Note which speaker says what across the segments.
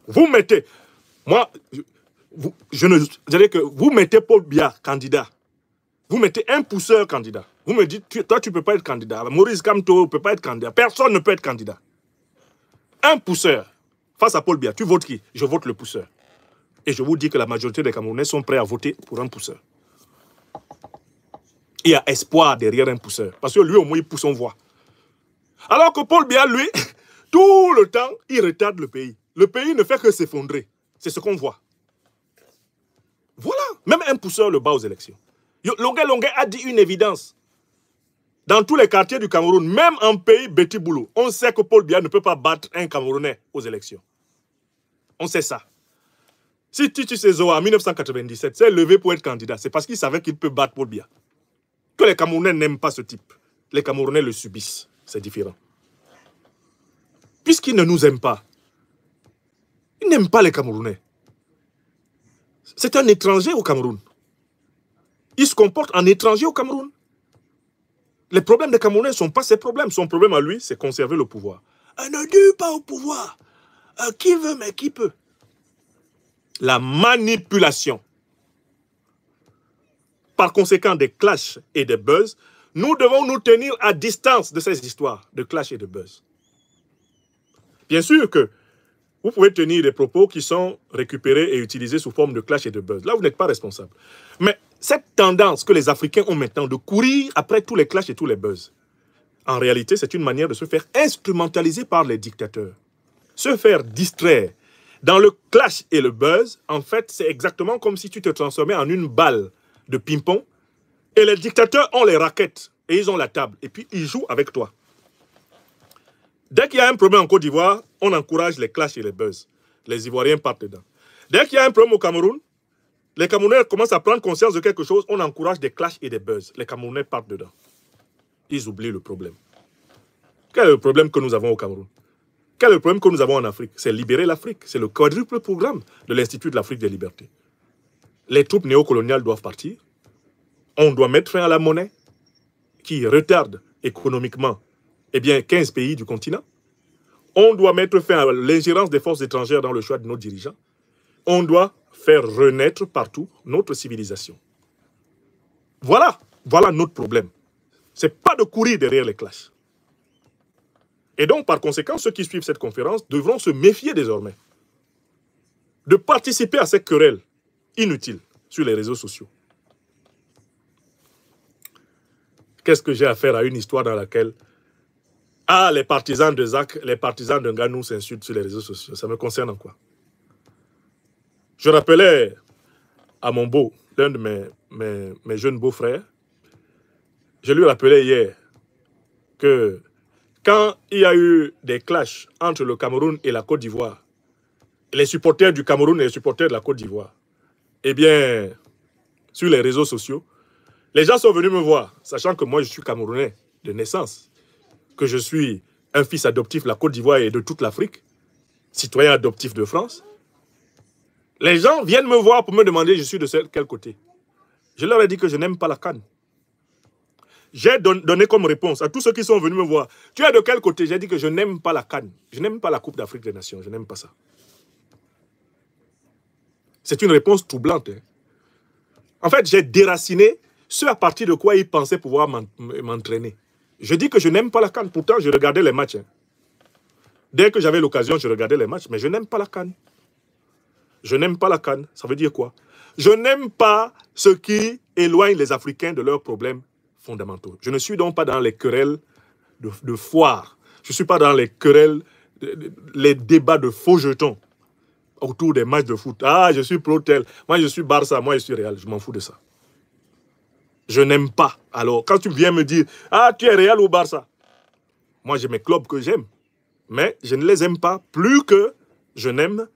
Speaker 1: Vous mettez... Moi, je dirais que vous mettez Paul Biya candidat. Vous mettez un pousseur candidat. Vous me dites, toi, tu ne peux pas être candidat. Maurice Kamto ne peut pas être candidat. Personne ne peut être candidat. Un pousseur face à Paul Biya. Tu votes qui? Je vote le pousseur. Et je vous dis que la majorité des Camerounais sont prêts à voter pour un pousseur. Il y a espoir derrière un pousseur. Parce que lui, au moins, il pousse son voix. Alors que Paul Biya, lui, tout le temps, il retarde le pays. Le pays ne fait que s'effondrer. C'est ce qu'on voit. Voilà. Même un pousseur le bat aux élections. Longuet a dit une évidence. Dans tous les quartiers du Cameroun, même en pays Betty Boulou, on sait que Paul Biya ne peut pas battre un Camerounais aux élections. On sait ça. Si Titu Sezoa, en 1997, s'est levé pour être candidat, c'est parce qu'il savait qu'il peut battre Paul Biya. Que les Camerounais n'aiment pas ce type. Les Camerounais le subissent. C'est différent. Puisqu'ils ne nous aiment pas, ils n'aiment pas les Camerounais. C'est un étranger au Cameroun. Il se comporte en étranger au Cameroun. Les problèmes des Camerounais ne sont pas ses problèmes. Son problème à lui, c'est conserver le pouvoir. Ne dis pas au pouvoir. Qui veut, mais qui peut. La manipulation. Par conséquent, des clashs et des buzz, nous devons nous tenir à distance de ces histoires de clash et de buzz. Bien sûr que vous pouvez tenir des propos qui sont récupérés et utilisés sous forme de clash et de buzz. Là, vous n'êtes pas responsable. Mais cette tendance que les Africains ont maintenant de courir après tous les clashs et tous les buzz, en réalité, c'est une manière de se faire instrumentaliser par les dictateurs. Se faire distraire. Dans le clash et le buzz, en fait, c'est exactement comme si tu te transformais en une balle de ping-pong et les dictateurs ont les raquettes et ils ont la table et puis ils jouent avec toi. Dès qu'il y a un problème en Côte d'Ivoire, on encourage les clashs et les buzz. Les Ivoiriens partent dedans. Dès qu'il y a un problème au Cameroun, les Camerounais commencent à prendre conscience de quelque chose, on encourage des clashs et des buzz. Les Camerounais partent dedans. Ils oublient le problème. Quel est le problème que nous avons au Cameroun? Quel est le problème que nous avons en Afrique? C'est libérer l'Afrique. C'est le quadruple programme de l'Institut de l'Afrique des libertés. Les troupes néocoloniales doivent partir. On doit mettre fin à la monnaie qui retarde économiquement 15 pays du continent. On doit mettre fin à l'ingérence des forces étrangères dans le choix de nos dirigeants. On doit faire renaître partout notre civilisation. Voilà notre problème. Ce n'est pas de courir derrière les clashs. Et donc, par conséquent, ceux qui suivent cette conférence devront se méfier désormais de participer à ces querelles inutiles sur les réseaux sociaux. Qu'est-ce que j'ai à faire à une histoire dans laquelle les partisans de Zach, les partisans de Nganou s'insultent sur les réseaux sociaux? Ça me concerne en quoi? Je rappelais à mon beau, l'un de mes jeunes beaux-frères, je lui rappelais hier que quand il y a eu des clashs entre le Cameroun et la Côte d'Ivoire, les supporters du Cameroun et les supporters de la Côte d'Ivoire, sur les réseaux sociaux, les gens sont venus me voir, sachant que moi je suis Camerounais de naissance, que je suis un fils adoptif de la Côte d'Ivoire et de toute l'Afrique, citoyen adoptif de France. Les gens viennent me voir pour me demander je suis de quel côté. Je leur ai dit que je n'aime pas la CAN. J'ai donné comme réponse à tous ceux qui sont venus me voir. Tu es de quel côté? J'ai dit que je n'aime pas la CAN. Je n'aime pas la Coupe d'Afrique des Nations. Je n'aime pas ça. C'est une réponse troublante. Hein. En fait, j'ai déraciné ce à partir de quoi ils pensaient pouvoir m'entraîner. Je dis que je n'aime pas la CAN. Pourtant, je regardais les matchs. Hein. Dès que j'avais l'occasion, je regardais les matchs. Mais je n'aime pas la CAN. Je n'aime pas la CAN. Ça veut dire quoi? Je n'aime pas ce qui éloigne les Africains de leurs problèmes fondamentaux. Je ne suis donc pas dans les querelles de foire. Je ne suis pas dans les querelles, les débats de faux jetons autour des matchs de foot. Ah, je suis pro-tel. Moi, je suis Barça. Moi, je suis Real. Je m'en fous de ça. Je n'aime pas. Alors, quand tu viens me dire, ah, tu es Real ou Barça? Moi, j'ai mes clubs que j'aime. Mais je ne les aime pas plus que je n'aime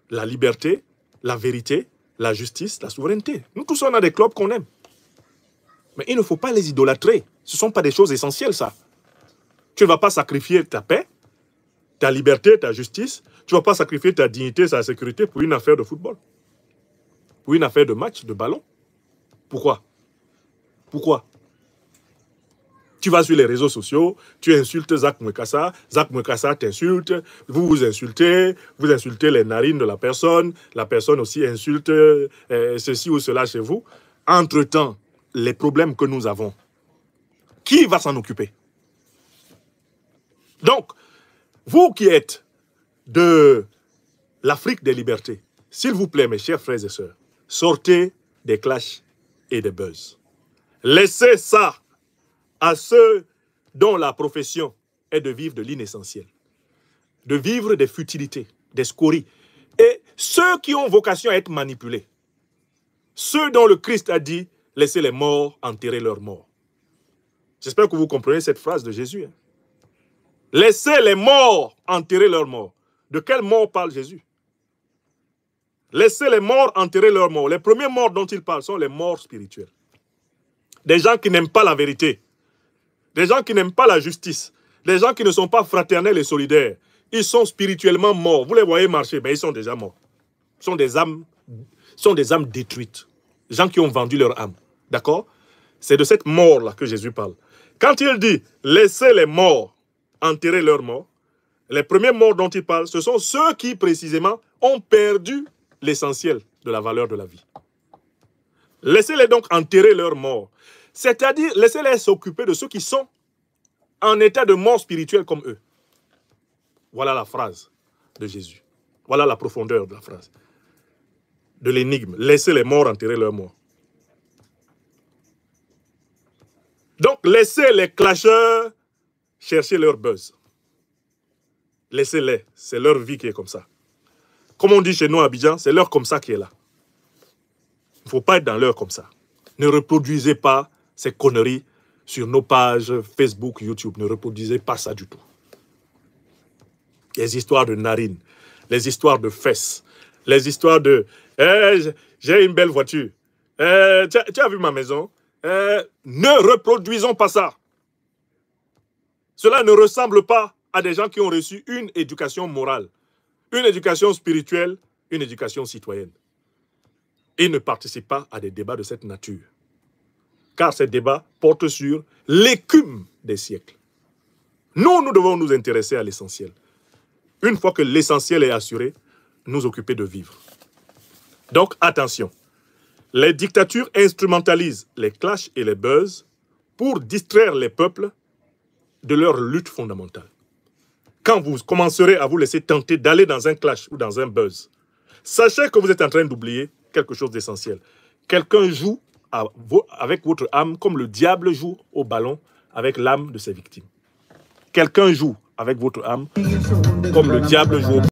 Speaker 1: la liberté, la vérité, la justice, la souveraineté. Nous tous, on a des clubs qu'on aime. Mais il ne faut pas les idolâtrer. Ce ne sont pas des choses essentielles, ça. Tu ne vas pas sacrifier ta paix, ta liberté, ta justice. Tu ne vas pas sacrifier ta dignité, ta sécurité pour une affaire de football. Pour une affaire de match, de ballon. Pourquoi? Pourquoi? Tu vas sur les réseaux sociaux, tu insultes Zach Mwekassa t'insulte, vous vous insultez les narines de la personne aussi insulte ceci ou cela chez vous. Entre-temps, les problèmes que nous avons, qui va s'en occuper? Donc, vous qui êtes de l'Afrique des libertés, s'il vous plaît, mes chers frères et sœurs, sortez des clashs et des buzz. Laissez ça à ceux dont la profession est de vivre de l'inessentiel, de vivre des futilités, des scories, et ceux qui ont vocation à être manipulés, ceux dont le Christ a dit « laissez les morts enterrer leurs morts ». J'espère que vous comprenez cette phrase de Jésus. Hein? Laissez les morts enterrer leurs morts. De quelle mort parle Jésus? Laissez les morts enterrer leurs morts. Les premiers morts dont il parle sont les morts spirituels. Des gens qui n'aiment pas la vérité. Des gens qui n'aiment pas la justice. Des gens qui ne sont pas fraternels et solidaires. Ils sont spirituellement morts. Vous les voyez marcher, mais ils sont déjà morts. Ce sont des âmes détruites. Des gens qui ont vendu leur âme. D'accord? C'est de cette mort-là que Jésus parle. Quand il dit « laissez les morts enterrer leurs morts », les premiers morts dont il parle, ce sont ceux qui, précisément, ont perdu l'essentiel de la valeur de la vie. Laissez-les donc enterrer leurs morts. C'est-à-dire, laissez-les s'occuper de ceux qui sont en état de mort spirituelle comme eux. Voilà la phrase de Jésus. Voilà la profondeur de la phrase. De l'énigme. Laissez les morts enterrer leurs morts. Donc, laissez les clasheurs chercher leur buzz. Laissez-les. C'est leur vie qui est comme ça. Comme on dit chez nous à Abidjan, c'est l'heure comme ça qui est là. Il ne faut pas être dans l'heure comme ça. Ne reproduisez pas ces conneries sur nos pages Facebook, YouTube. Ne reproduisez pas ça du tout. Les histoires de narines, les histoires de fesses, les histoires de j'ai une belle voiture. Tu as vu ma maison? Ne reproduisons pas ça. Cela ne ressemble pas à des gens qui ont reçu une éducation morale, une éducation spirituelle, une éducation citoyenne. Ils ne participent pas à des débats de cette nature. Car ces débats portent sur l'écume des siècles. Nous devons nous intéresser à l'essentiel. Une fois que l'essentiel est assuré, nous occuper de vivre. Donc, attention. Les dictatures instrumentalisent les clashs et les buzz pour distraire les peuples de leur lutte fondamentale. Quand vous commencerez à vous laisser tenter d'aller dans un clash ou dans un buzz, sachez que vous êtes en train d'oublier quelque chose d'essentiel. Quelqu'un joue avec votre âme comme le diable joue au ballon avec l'âme de ses victimes. Quelqu'un joue avec votre âme comme le diable joue au